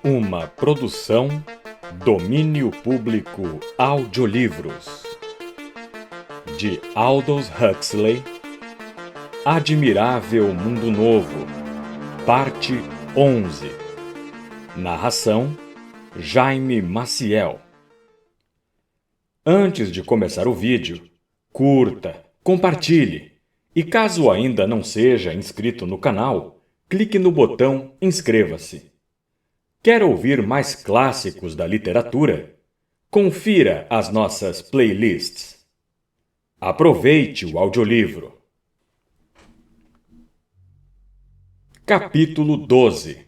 Uma produção Domínio Público Audiolivros de Aldous Huxley. Admirável Mundo Novo, parte 11. Narração Jaime Maciel. Antes de começar o vídeo, curta, compartilhe e caso ainda não seja inscrito no canal, clique no botão inscreva-se. Quer ouvir mais clássicos da literatura? Confira as nossas playlists. Aproveite o audiolivro. Capítulo 12.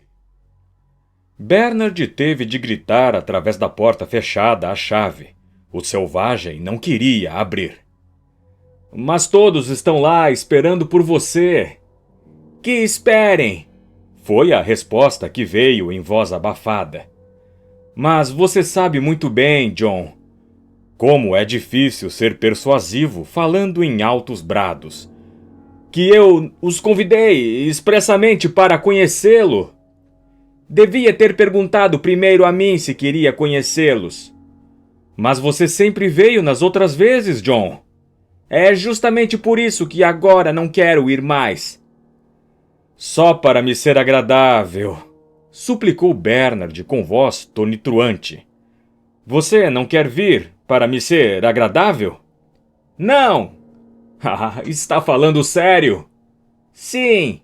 Bernard teve de gritar através da porta fechada à chave. O selvagem não queria abrir. Mas todos estão lá esperando por você. Que esperem! Foi a resposta que veio em voz abafada. Mas você sabe muito bem, John, como é difícil ser persuasivo falando em altos brados. Que eu os convidei expressamente para conhecê-lo. Devia ter perguntado primeiro a mim se queria conhecê-los. Mas você sempre veio nas outras vezes, John. É justamente por isso que agora não quero ir mais. Só para me ser agradável, suplicou Bernard com voz tonitruante. Você não quer vir para me ser agradável? Não! Ah, está falando sério? Sim!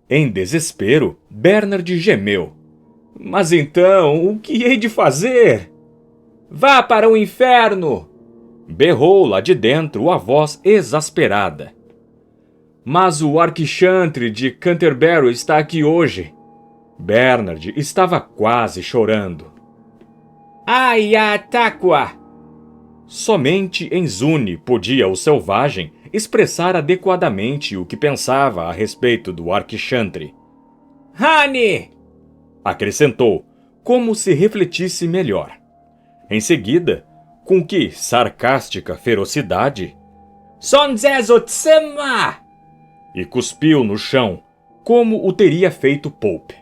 Em desespero, Bernard gemeu. Mas então, o que hei de fazer? Vá para o inferno! Berrou lá de dentro a voz exasperada. Mas o Arquichantre de Canterbury está aqui hoje. Bernard estava quase chorando. Ai, Ataqua! Somente em Zune podia o selvagem expressar adequadamente o que pensava a respeito do Arquichantre. Hani! Acrescentou, como se refletisse melhor. Em seguida, com que sarcástica ferocidade, Sonzezotsema! E cuspiu no chão, como o teria feito Pope.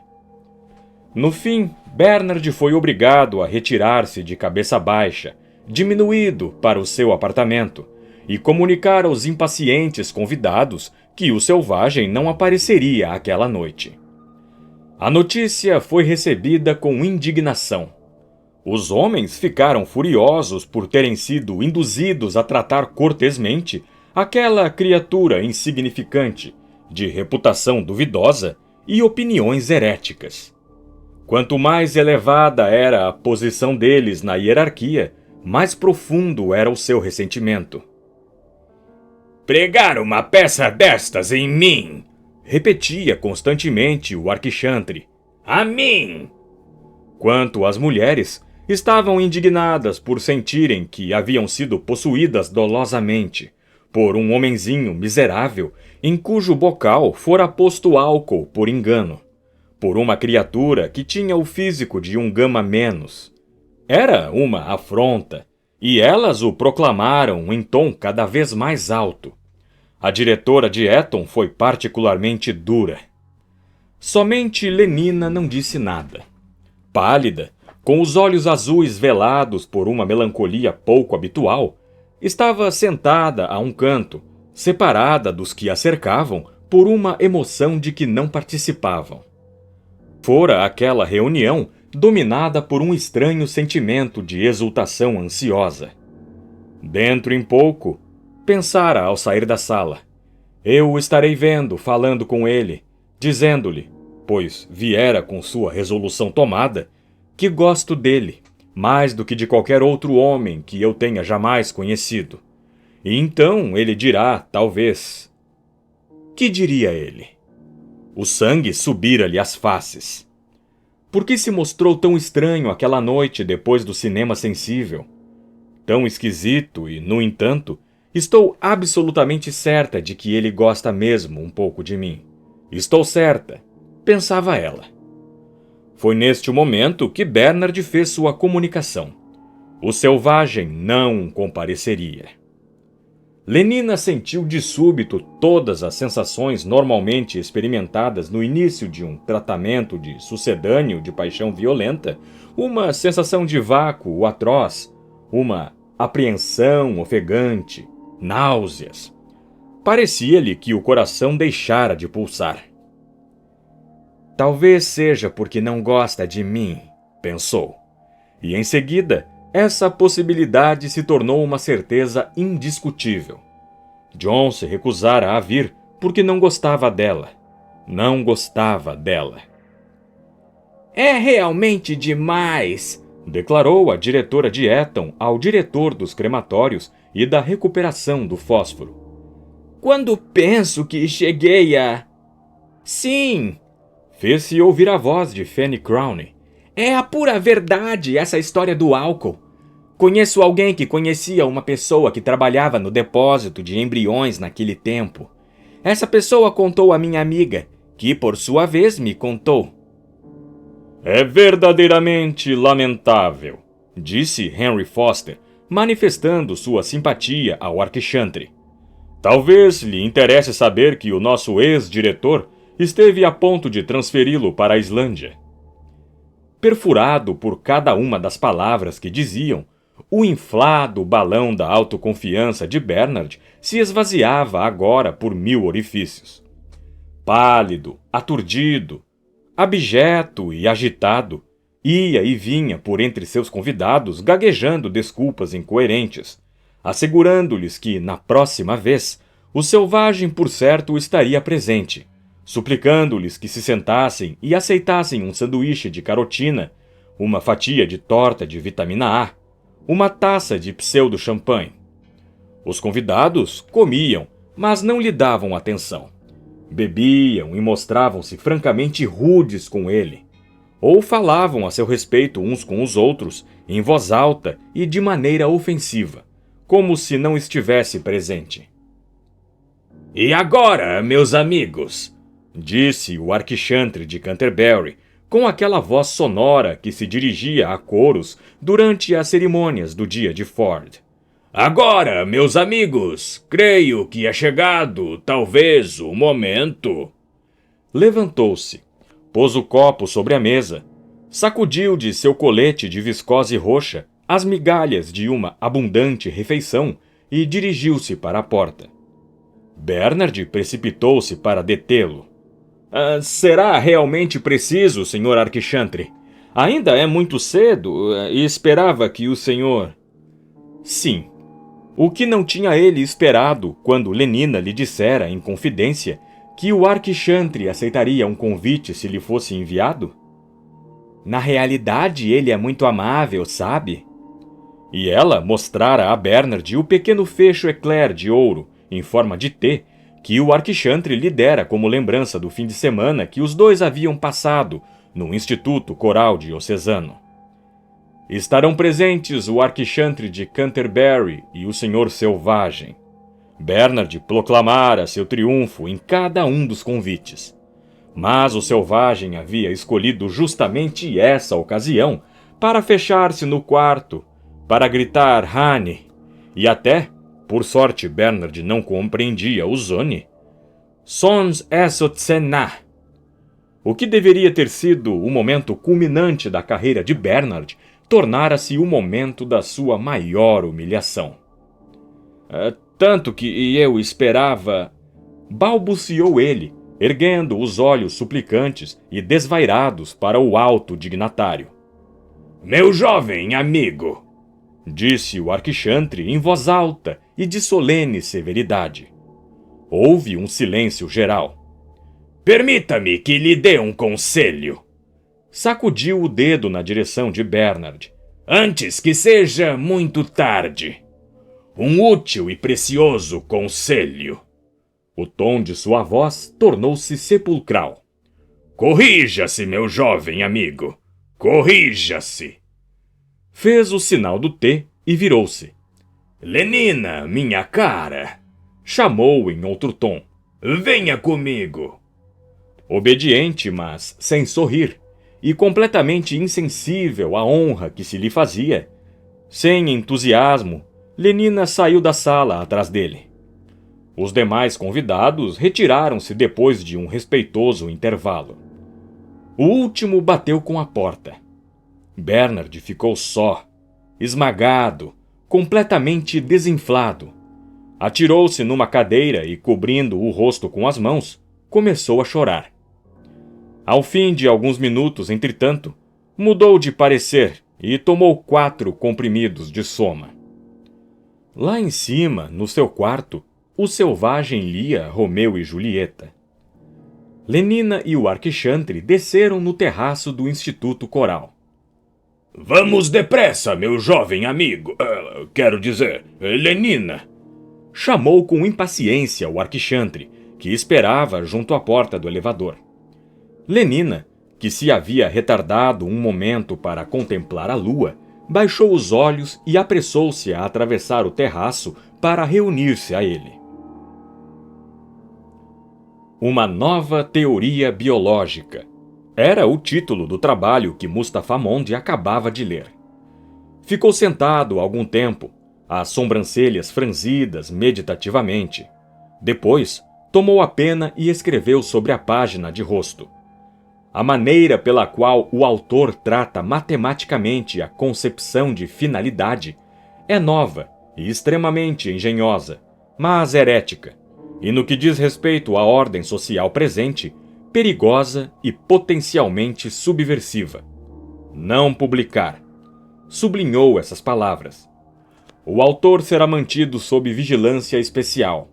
No fim, Bernard foi obrigado a retirar-se de cabeça baixa, diminuído para o seu apartamento, e comunicar aos impacientes convidados que o selvagem não apareceria aquela noite. A notícia foi recebida com indignação. Os homens ficaram furiosos por terem sido induzidos a tratar cortesmente aquela criatura insignificante, de reputação duvidosa e opiniões heréticas. Quanto mais elevada era a posição deles na hierarquia, mais profundo era o seu ressentimento. Pregar uma peça destas em mim! Repetia constantemente o Arquichantre. A mim! Quanto às mulheres, estavam indignadas por sentirem que haviam sido possuídas dolosamente por um homenzinho miserável em cujo bocal fora posto álcool por engano, por uma criatura que tinha o físico de um gama menos. Era uma afronta, e elas o proclamaram em tom cada vez mais alto. A diretora de Eton foi particularmente dura. Somente Lenina não disse nada. Pálida, com os olhos azuis velados por uma melancolia pouco habitual, estava sentada a um canto, separada dos que a cercavam por uma emoção de que não participavam. Fora aquela reunião dominada por um estranho sentimento de exultação ansiosa. Dentro em pouco, pensara ao sair da sala. Eu o estarei vendo, falando com ele, dizendo-lhe, pois viera com sua resolução tomada, que gosto dele, mais do que de qualquer outro homem que eu tenha jamais conhecido. E então ele dirá, talvez... Que diria ele? O sangue subira-lhe às faces. Por que se mostrou tão estranho aquela noite depois do cinema sensível? Tão esquisito e, no entanto, estou absolutamente certa de que ele gosta mesmo um pouco de mim. Estou certa, pensava ela. Foi neste momento que Bernard fez sua comunicação. O selvagem não compareceria. Lenina sentiu de súbito todas as sensações normalmente experimentadas no início de um tratamento de sucedâneo de paixão violenta, uma sensação de vácuo atroz, uma apreensão ofegante, náuseas. Parecia-lhe que o coração deixara de pulsar. Talvez seja porque não gosta de mim, pensou. E em seguida, essa possibilidade se tornou uma certeza indiscutível. John se recusara a vir porque não gostava dela. Não gostava dela. É realmente demais, declarou a diretora de Eton ao diretor dos crematórios e da recuperação do fósforo. Quando penso que cheguei a... Sim, fez-se ouvir a voz de Fanny Crowley. É a pura verdade essa história do álcool. Conheço alguém que conhecia uma pessoa que trabalhava no depósito de embriões naquele tempo. Essa pessoa contou à minha amiga, que por sua vez me contou. É verdadeiramente lamentável, disse Henry Foster, manifestando sua simpatia ao Arquichantre. Talvez lhe interesse saber que o nosso ex-diretor esteve a ponto de transferi-lo para a Islândia. Perfurado por cada uma das palavras que diziam, o inflado balão da autoconfiança de Bernard se esvaziava agora por 1000 orifícios. Pálido, aturdido, abjeto e agitado, ia e vinha por entre seus convidados gaguejando desculpas incoerentes, assegurando-lhes que, na próxima vez, o selvagem por certo estaria presente, suplicando-lhes que se sentassem e aceitassem um sanduíche de carotina, uma fatia de torta de vitamina A, uma taça de pseudo-champanhe. Os convidados comiam, mas não lhe davam atenção. Bebiam e mostravam-se francamente rudes com ele, ou falavam a seu respeito uns com os outros, em voz alta e de maneira ofensiva, como se não estivesse presente. E agora, meus amigos, disse o Arquichantre de Canterbury, com aquela voz sonora que se dirigia a coros durante as cerimônias do dia de Ford. Agora, meus amigos, creio que é chegado, talvez, o momento. Levantou-se, pôs o copo sobre a mesa, sacudiu de seu colete de viscose roxa as migalhas de uma abundante refeição e dirigiu-se para a porta. Bernard precipitou-se para detê-lo. Será realmente preciso, Sr. Arquichantre? Ainda é muito cedo e esperava que o senhor... Sim. O que não tinha ele esperado quando Lenina lhe dissera, em confidência, que o Arquichantre aceitaria um convite se lhe fosse enviado? Na realidade, ele é muito amável, sabe? E ela mostrara a Bernard o pequeno fecho eclair de ouro, em forma de T, que o Arquichantre lhe dera como lembrança do fim de semana que os dois haviam passado no Instituto Coral Diocesano. Estarão presentes o Arquichantre de Canterbury e o Senhor Selvagem. Bernard proclamara seu triunfo em cada um dos convites. Mas o Selvagem havia escolhido justamente essa ocasião para fechar-se no quarto, para gritar Hane, e até, por sorte Bernard não compreendia o Zone, Sons esot sena. O que deveria ter sido o momento culminante da carreira de Bernard tornara-se o momento da sua maior humilhação. Tanto que eu esperava... balbuciou ele, erguendo os olhos suplicantes e desvairados para o alto dignatário. Meu jovem amigo, disse o Arquichantre em voz alta e de solene severidade. Houve um silêncio geral. Permita-me que lhe dê um conselho. Sacudiu o dedo na direção de Bernard. Antes que seja muito tarde. Um útil e precioso conselho. O tom de sua voz tornou-se sepulcral. Corrija-se, meu jovem amigo. Corrija-se. Fez o sinal do T e virou-se. Lenina, minha cara, chamou em outro tom. Venha comigo. Obediente, mas sem sorrir, e completamente insensível à honra que se lhe fazia, sem entusiasmo, Lenina saiu da sala atrás dele. Os demais convidados retiraram-se depois de um respeitoso intervalo. O último bateu com a porta. Bernard ficou só, esmagado, completamente desinflado. Atirou-se numa cadeira e, cobrindo o rosto com as mãos, começou a chorar. Ao fim de alguns minutos, entretanto, mudou de parecer e tomou 4 comprimidos de soma. Lá em cima, no seu quarto, o selvagem lia Romeu e Julieta. Lenina e o Arquixantre desceram no terraço do Instituto Coral. Vamos depressa, meu jovem amigo. Quero dizer, Lenina. Chamou com impaciência o Arquixantre, que esperava junto à porta do elevador. Lenina, que se havia retardado um momento para contemplar a lua, baixou os olhos e apressou-se a atravessar o terraço para reunir-se a ele. Uma nova teoria biológica. Era o título do trabalho que Mustapha Monde acabava de ler. Ficou sentado algum tempo, as sobrancelhas franzidas meditativamente. Depois, tomou a pena e escreveu sobre a página de rosto. A maneira pela qual o autor trata matematicamente a concepção de finalidade é nova e extremamente engenhosa, mas herética, e no que diz respeito à ordem social presente, perigosa e potencialmente subversiva. Não publicar. Sublinhou essas palavras. O autor será mantido sob vigilância especial.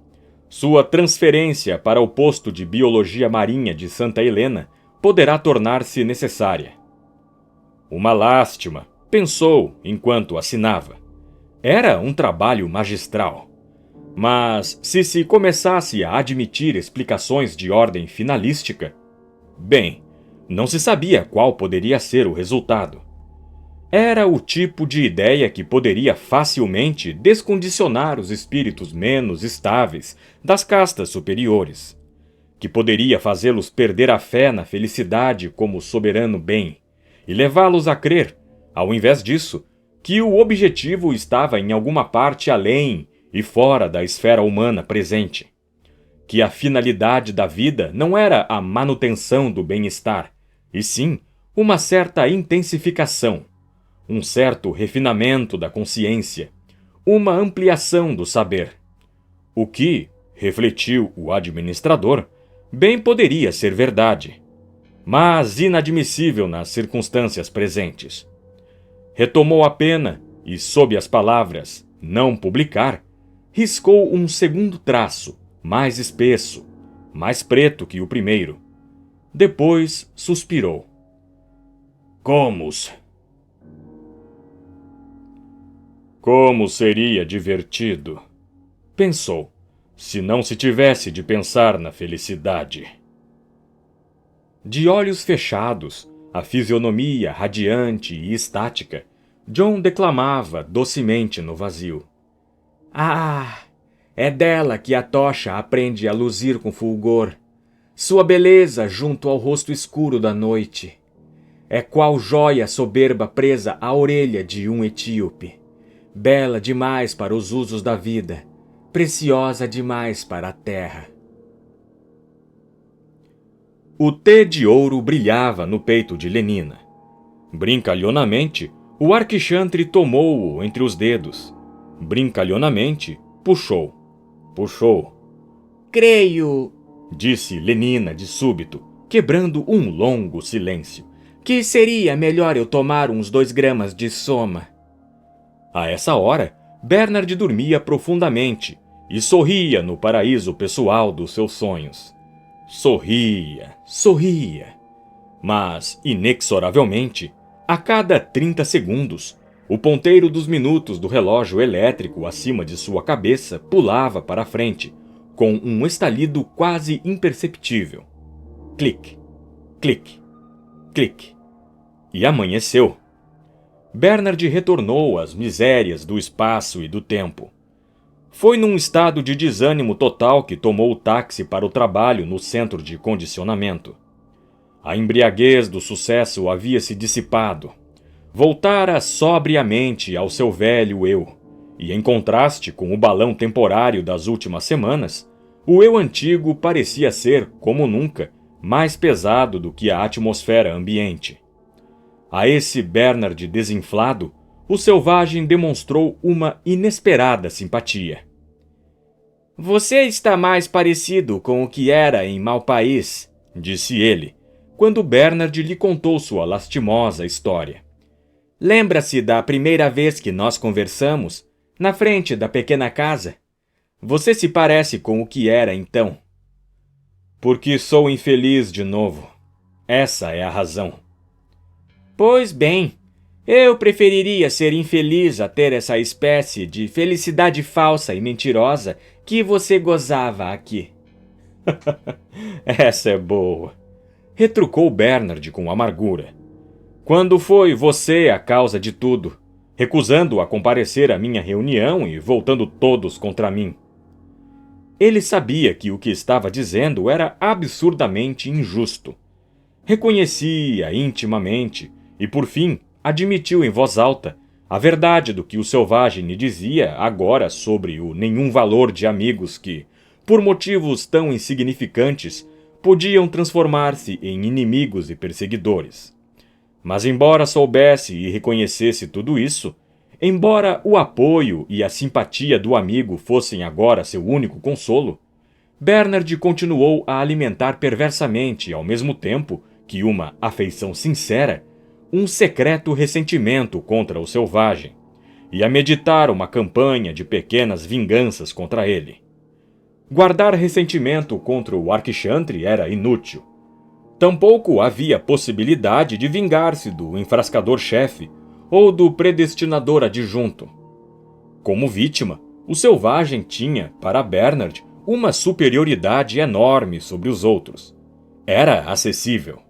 Sua transferência para o posto de Biologia Marinha de Santa Helena poderá tornar-se necessária. Uma lástima, pensou enquanto assinava. Era um trabalho magistral. Mas, se começasse a admitir explicações de ordem finalística, bem, não se sabia qual poderia ser o resultado. Era o tipo de ideia que poderia facilmente descondicionar os espíritos menos estáveis das castas superiores, que poderia fazê-los perder a fé na felicidade como soberano bem e levá-los a crer, ao invés disso, que o objetivo estava em alguma parte além e fora da esfera humana presente. Que a finalidade da vida não era a manutenção do bem-estar, e sim uma certa intensificação, um certo refinamento da consciência, uma ampliação do saber. O que, refletiu o administrador, bem poderia ser verdade, mas inadmissível nas circunstâncias presentes. Retomou a pena e, sob as palavras "não publicar", riscou um segundo traço, mais espesso, mais preto que o primeiro. Depois suspirou. Como seria divertido, pensou, se não se tivesse de pensar na felicidade. De olhos fechados, a fisionomia radiante e estática, John declamava docemente no vazio. Ah, é dela que a tocha aprende a luzir com fulgor. Sua beleza junto ao rosto escuro da noite. É qual joia soberba presa à orelha de um etíope. Bela demais para os usos da vida, preciosa demais para a terra. O T de ouro brilhava no peito de Lenina. Brincalhonamente, o Arquixantre tomou-o entre os dedos. Brincalhonamente, puxou. Creio, disse Lenina de súbito, quebrando um longo silêncio, que seria melhor eu tomar uns 2 gramas de soma. A essa hora, Bernard dormia profundamente e sorria no paraíso pessoal dos seus sonhos. Sorria. Mas, inexoravelmente, a cada 30 segundos, o ponteiro dos minutos do relógio elétrico acima de sua cabeça pulava para a frente, com um estalido quase imperceptível. Clique, clique, clique. E amanheceu. Bernard retornou às misérias do espaço e do tempo. Foi num estado de desânimo total que tomou o táxi para o trabalho no centro de condicionamento. A embriaguez do sucesso havia se dissipado. Voltara sobriamente ao seu velho eu, e em contraste com o balão temporário das últimas semanas, O eu antigo parecia ser, como nunca, mais pesado do que a atmosfera ambiente. A esse Bernard desinflado, o selvagem demonstrou uma inesperada simpatia. Você está mais parecido com o que era em Malpaís, disse ele, quando Bernard lhe contou sua lastimosa história. Lembra-se da primeira vez que nós conversamos, na frente da pequena casa? Você se parece com o que era então. Porque sou infeliz de novo. Essa é a razão. Pois bem, eu preferiria ser infeliz a ter essa espécie de felicidade falsa e mentirosa que você gozava aqui. Essa é boa, retrucou Bernard com amargura. Quando foi você a causa de tudo, recusando a comparecer à minha reunião e voltando todos contra mim? Ele sabia que o que estava dizendo era absurdamente injusto. Reconhecia intimamente e, por fim, admitiu em voz alta a verdade do que o selvagem lhe dizia agora sobre o nenhum valor de amigos que, por motivos tão insignificantes, podiam transformar-se em inimigos e perseguidores. Mas embora soubesse e reconhecesse tudo isso, embora o apoio e a simpatia do amigo fossem agora seu único consolo, Bernard continuou a alimentar perversamente, ao mesmo tempo que uma afeição sincera, um secreto ressentimento contra o selvagem, e a meditar uma campanha de pequenas vinganças contra ele. Guardar ressentimento contra o Arquichantre era inútil. Tampouco havia possibilidade de vingar-se do enfrascador-chefe ou do predestinador adjunto. Como vítima, o selvagem tinha, para Bernard, uma superioridade enorme sobre os outros. Era acessível.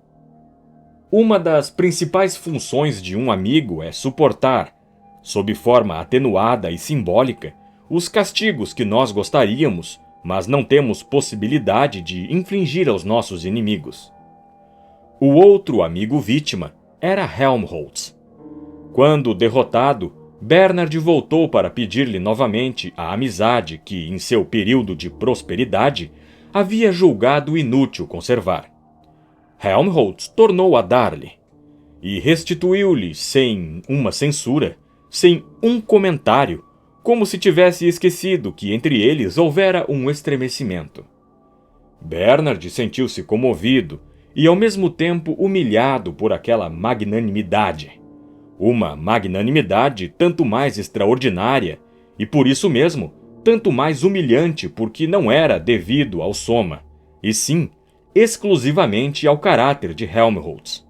Uma das principais funções de um amigo é suportar, sob forma atenuada e simbólica, os castigos que nós gostaríamos, mas não temos possibilidade de infligir aos nossos inimigos. O outro amigo vítima era Helmholtz. Quando derrotado, Bernard voltou para pedir-lhe novamente a amizade que, em seu período de prosperidade, havia julgado inútil conservar. Helmholtz tornou a dar-lhe, e restituiu-lhe sem uma censura, sem um comentário, como se tivesse esquecido que entre eles houvera um estremecimento. Bernard sentiu-se comovido e ao mesmo tempo humilhado por aquela magnanimidade. Uma magnanimidade tanto mais extraordinária e, por isso mesmo, tanto mais humilhante porque não era devido ao Soma, e sim exclusivamente ao caráter de Helmholtz.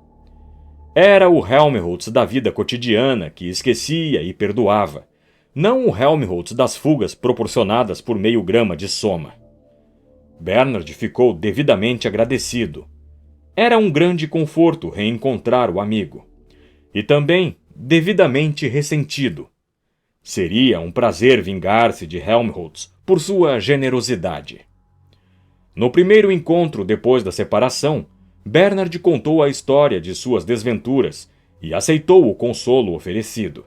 Era o Helmholtz da vida cotidiana que esquecia e perdoava, não o Helmholtz das fugas proporcionadas por meio grama de Soma. Bernard ficou devidamente agradecido. Era um grande conforto reencontrar o amigo. E também devidamente ressentido. Seria um prazer vingar-se de Helmholtz por sua generosidade. No primeiro encontro depois da separação, Bernard contou a história de suas desventuras e aceitou o consolo oferecido.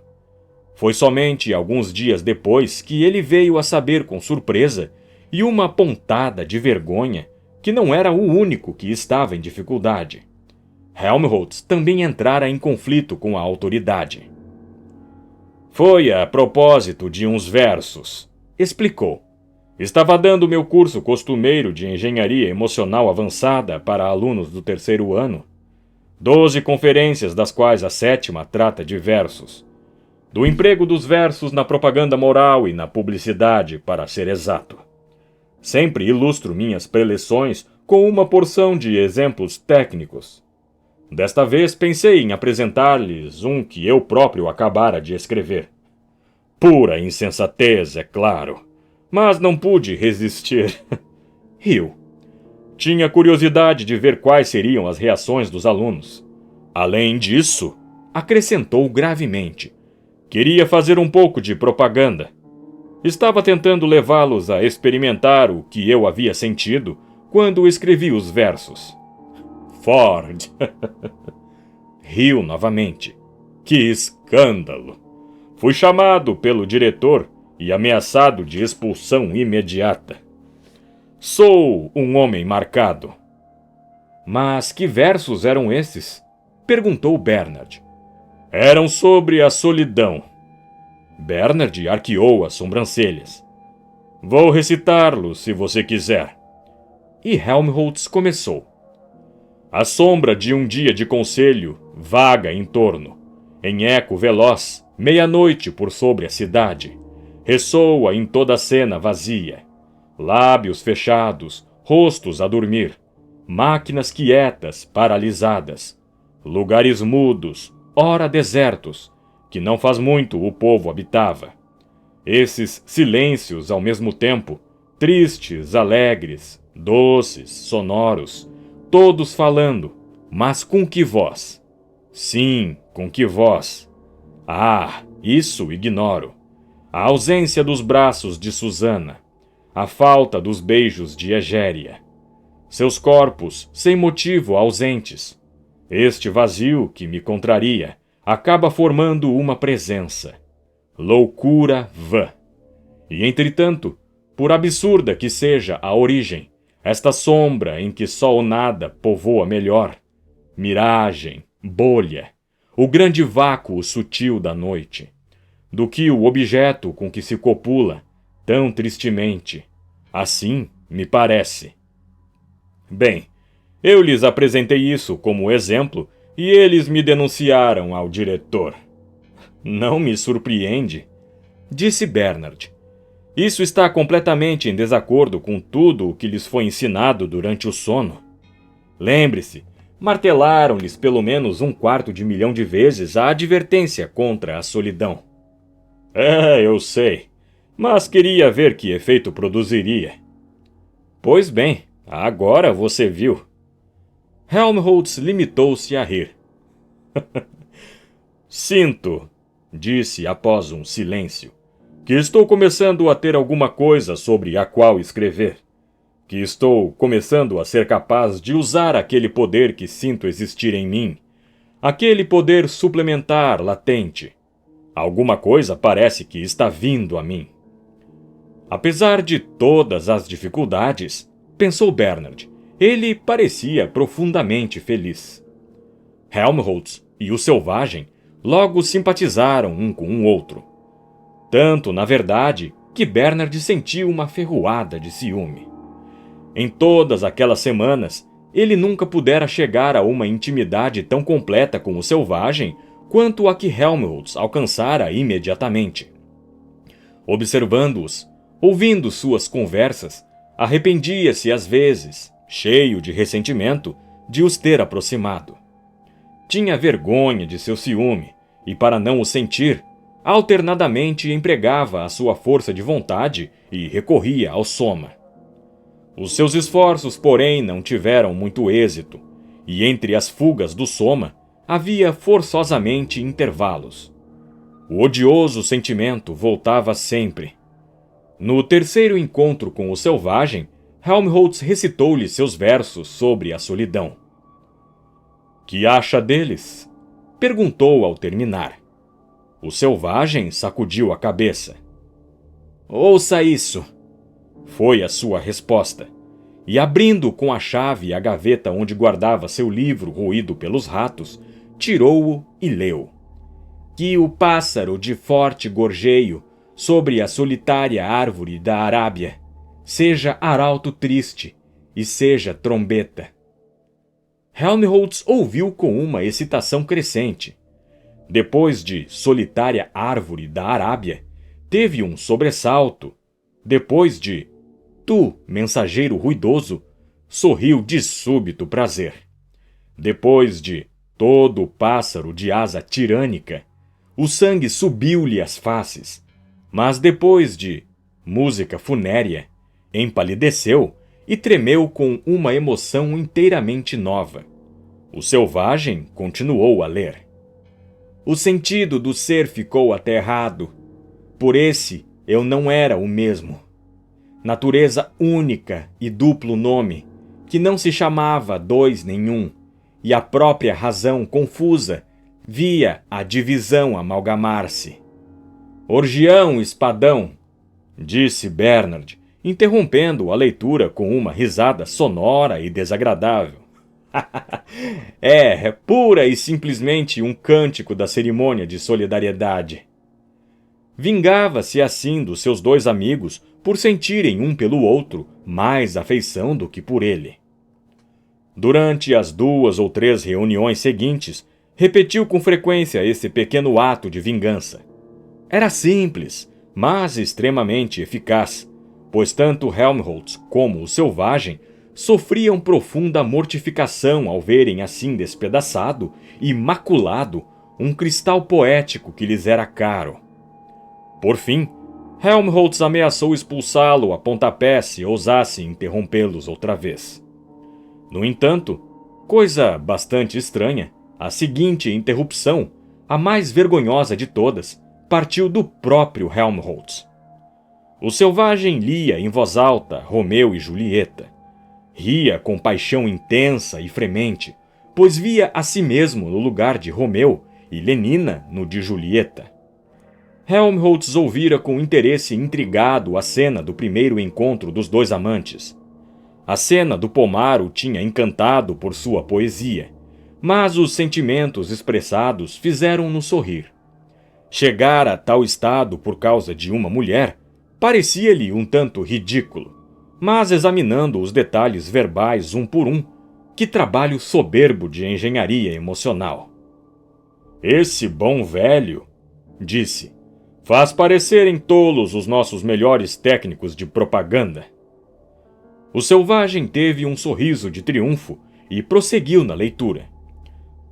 Foi somente alguns dias depois que ele veio a saber com surpresa e uma pontada de vergonha que não era o único que estava em dificuldade. Helmholtz também entrara em conflito com a autoridade. Foi a propósito de uns versos, explicou. Estava dando meu curso costumeiro de engenharia emocional avançada para alunos do 3º ano. 12 conferências, das quais a 7ª trata de versos. Do emprego dos versos na propaganda moral e na publicidade, para ser exato. Sempre ilustro minhas preleções com uma porção de exemplos técnicos. Desta vez pensei em apresentar-lhes um que eu próprio acabara de escrever. Pura insensatez, é claro. Mas não pude resistir. Riu. Tinha curiosidade de ver quais seriam as reações dos alunos. Além disso, acrescentou gravemente, queria fazer um pouco de propaganda. Estava tentando levá-los a experimentar o que eu havia sentido quando escrevi os versos. Ford. Riu novamente. Que escândalo! Fui chamado pelo diretor e ameaçado de expulsão imediata. Sou um homem marcado. Mas que versos eram esses? Perguntou Bernard. Eram sobre a solidão. Bernard arqueou as sobrancelhas. Vou recitá-los se você quiser. E Helmholtz começou. A sombra de um dia de conselho vaga em torno. Em eco veloz, meia-noite por sobre a cidade. Ressoa em toda a cena vazia. Lábios fechados, rostos a dormir. Máquinas quietas, paralisadas. Lugares mudos, ora desertos, que não faz muito o povo habitava. Esses silêncios ao mesmo tempo, tristes, alegres, doces, sonoros, todos falando, mas com que voz? Sim, com que voz? Ah, isso ignoro. A ausência dos braços de Susana, a falta dos beijos de Egéria. Seus corpos, sem motivo, ausentes. Este vazio que me contraria acaba formando uma presença. Loucura vã. E, entretanto, por absurda que seja a origem, esta sombra em que só o nada povoa melhor, miragem, bolha, o grande vácuo sutil da noite, do que o objeto com que se copula tão tristemente. Assim me parece. Bem, eu lhes apresentei isso como exemplo e eles me denunciaram ao diretor. Não me surpreende, disse Bernard. Isso está completamente em desacordo com tudo o que lhes foi ensinado durante o sono. Lembre-se, martelaram-lhes pelo menos 250 mil vezes a advertência contra a solidão. Eu sei, mas queria ver que efeito produziria. Pois bem, agora você viu. Helmholtz limitou-se a rir. Sinto, disse após um silêncio, que estou começando a ter alguma coisa sobre a qual escrever. Que estou começando a ser capaz de usar aquele poder que sinto existir em mim. Aquele poder suplementar latente. Alguma coisa parece que está vindo a mim. Apesar de todas as dificuldades, pensou Bernard, ele parecia profundamente feliz. Helmholtz e o selvagem logo simpatizaram um com o outro. Tanto, na verdade, que Bernard sentiu uma ferroada de ciúme. Em todas aquelas semanas, ele nunca pudera chegar a uma intimidade tão completa com o selvagem quanto a que Helmholtz alcançara imediatamente. Observando-os, ouvindo suas conversas, arrependia-se às vezes, cheio de ressentimento, de os ter aproximado. Tinha vergonha de seu ciúme, e para não o sentir, alternadamente empregava a sua força de vontade e recorria ao soma. Os seus esforços, porém, não tiveram muito êxito, e entre as fugas do soma havia forçosamente intervalos. O odioso sentimento voltava sempre. No terceiro encontro com o selvagem, Helmholtz recitou-lhe seus versos sobre a solidão. Que acha deles? Perguntou ao terminar. O selvagem sacudiu a cabeça. Ouça isso, foi a sua resposta, e abrindo com a chave a gaveta onde guardava seu livro roído pelos ratos, tirou-o e leu. Que o pássaro de forte gorjeio sobre a solitária árvore da Arábia seja arauto triste e seja trombeta. Helmholtz ouviu com uma excitação crescente. Depois de solitária árvore da Arábia, teve um sobressalto. Depois de tu, mensageiro ruidoso, sorriu de súbito prazer. Depois de todo pássaro de asa tirânica, o sangue subiu-lhe às faces. Mas depois de música funérea, empalideceu e tremeu com uma emoção inteiramente nova. O selvagem continuou a ler. O sentido do ser ficou aterrado. Por esse eu não era o mesmo. Natureza única e duplo nome, que não se chamava dois nenhum, e a própria razão confusa via a divisão amalgamar-se. Orgião, espadão, disse Bernard, interrompendo a leitura com uma risada sonora e desagradável. É pura e simplesmente um cântico da cerimônia de solidariedade. Vingava-se assim dos seus dois amigos por sentirem um pelo outro mais afeição do que por ele. Durante as 2 ou 3 reuniões seguintes, repetiu com frequência esse pequeno ato de vingança. Era simples, mas extremamente eficaz, pois tanto Helmholtz como o selvagem sofriam profunda mortificação ao verem assim despedaçado e maculado um cristal poético que lhes era caro. Por fim, Helmholtz ameaçou expulsá-lo a pontapés se ousasse interrompê-los outra vez. No entanto, coisa bastante estranha, a seguinte interrupção, a mais vergonhosa de todas, partiu do próprio Helmholtz. O selvagem lia em voz alta Romeu e Julieta. Ria com paixão intensa e fremente, pois via a si mesmo no lugar de Romeu e Lenina no de Julieta. Helmholtz ouvira com interesse intrigado a cena do primeiro encontro dos dois amantes. A cena do pomar o tinha encantado por sua poesia, mas os sentimentos expressados fizeram-no sorrir. Chegar a tal estado por causa de uma mulher parecia-lhe um tanto ridículo, mas examinando os detalhes verbais um por um, que trabalho soberbo de engenharia emocional. Esse bom velho, disse, faz parecerem tolos os nossos melhores técnicos de propaganda. O selvagem teve um sorriso de triunfo e prosseguiu na leitura.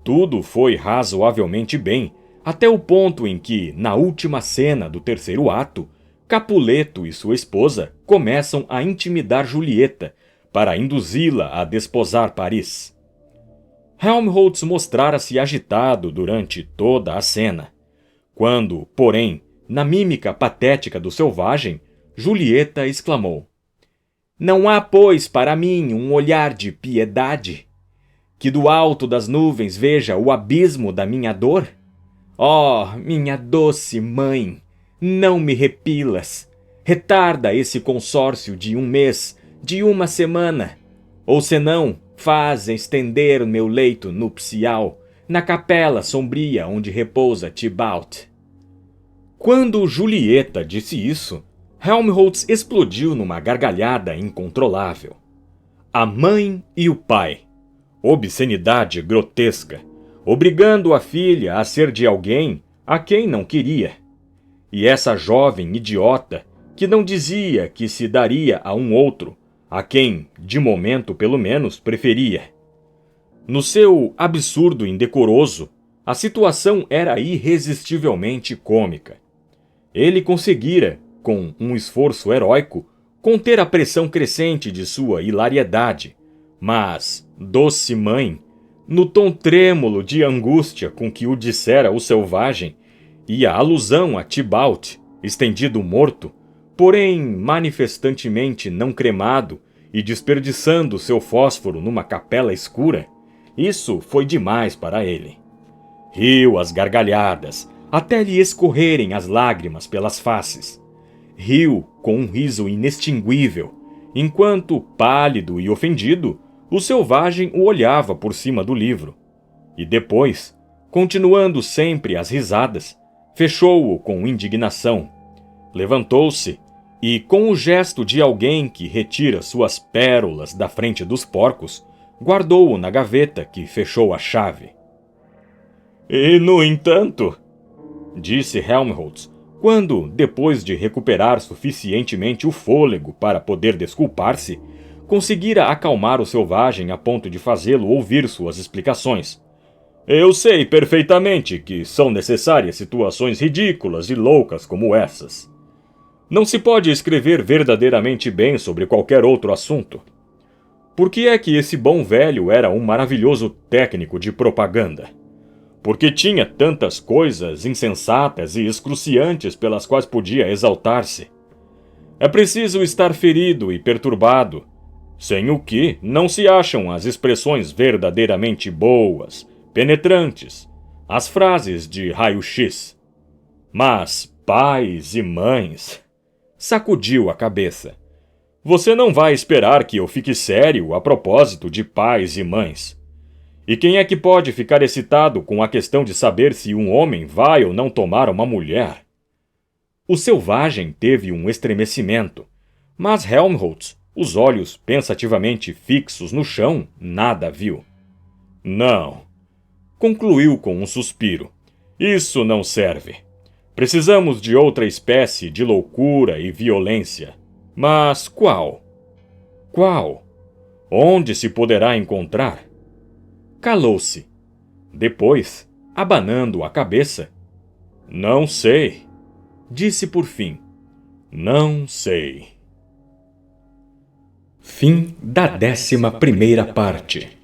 Tudo foi razoavelmente bem, até o ponto em que, na última cena do terceiro ato, Capuleto e sua esposa começam a intimidar Julieta para induzi-la a desposar Paris. Helmholtz mostrara-se agitado durante toda a cena. Quando, porém, na mímica patética do selvagem, Julieta exclamou: "Não há, pois, para mim um olhar de piedade? Que do alto das nuvens veja o abismo da minha dor? Oh, minha doce mãe, não me repilas. Retarda esse consórcio de 1 mês, de 1 semana. Ou senão, faz estender meu leito nupcial na capela sombria onde repousa Tybalt." Quando Julieta disse isso, Helmholtz explodiu numa gargalhada incontrolável. A mãe e o pai. Obscenidade grotesca, obrigando a filha a ser de alguém a quem não queria. E essa jovem idiota que não dizia que se daria a um outro, a quem, de momento pelo menos, preferia. No seu absurdo indecoroso, a situação era irresistivelmente cômica. Ele conseguira, com um esforço heróico, conter a pressão crescente de sua hilariedade, mas, doce mãe, no tom trêmulo de angústia com que o dissera o selvagem, e a alusão a Tybalt, estendido morto, porém manifestantemente não cremado e desperdiçando seu fósforo numa capela escura, isso foi demais para ele. Riu às gargalhadas, até lhe escorrerem as lágrimas pelas faces. Riu com um riso inextinguível, enquanto, pálido e ofendido, o selvagem o olhava por cima do livro. E depois, continuando sempre as risadas, fechou-o com indignação. Levantou-se e, com o gesto de alguém que retira suas pérolas da frente dos porcos, guardou-o na gaveta que fechou a chave. "E, no entanto", disse Helmholtz, quando, depois de recuperar suficientemente o fôlego para poder desculpar-se, conseguira acalmar o selvagem a ponto de fazê-lo ouvir suas explicações. "Eu sei perfeitamente que são necessárias situações ridículas e loucas como essas. Não se pode escrever verdadeiramente bem sobre qualquer outro assunto. Por que é que esse bom velho era um maravilhoso técnico de propaganda? Porque tinha tantas coisas insensatas e excruciantes pelas quais podia exaltar-se. É preciso estar ferido e perturbado, sem o que não se acham as expressões verdadeiramente boas, penetrantes, as frases de raio-x. Mas pais e mães..." Sacudiu a cabeça. Você não vai esperar que eu fique sério a propósito de pais e mães. E quem é que pode ficar excitado com a questão de saber se um homem vai ou não tomar uma mulher? O selvagem teve um estremecimento, mas Helmholtz, os olhos pensativamente fixos no chão, nada viu. Não, concluiu com um suspiro. Isso não serve. Precisamos de outra espécie de loucura e violência. Mas qual? Qual? Onde se poderá encontrar? Calou-se. Depois, abanando a cabeça, não sei, disse por fim. Não sei. Fim da 11ª parte.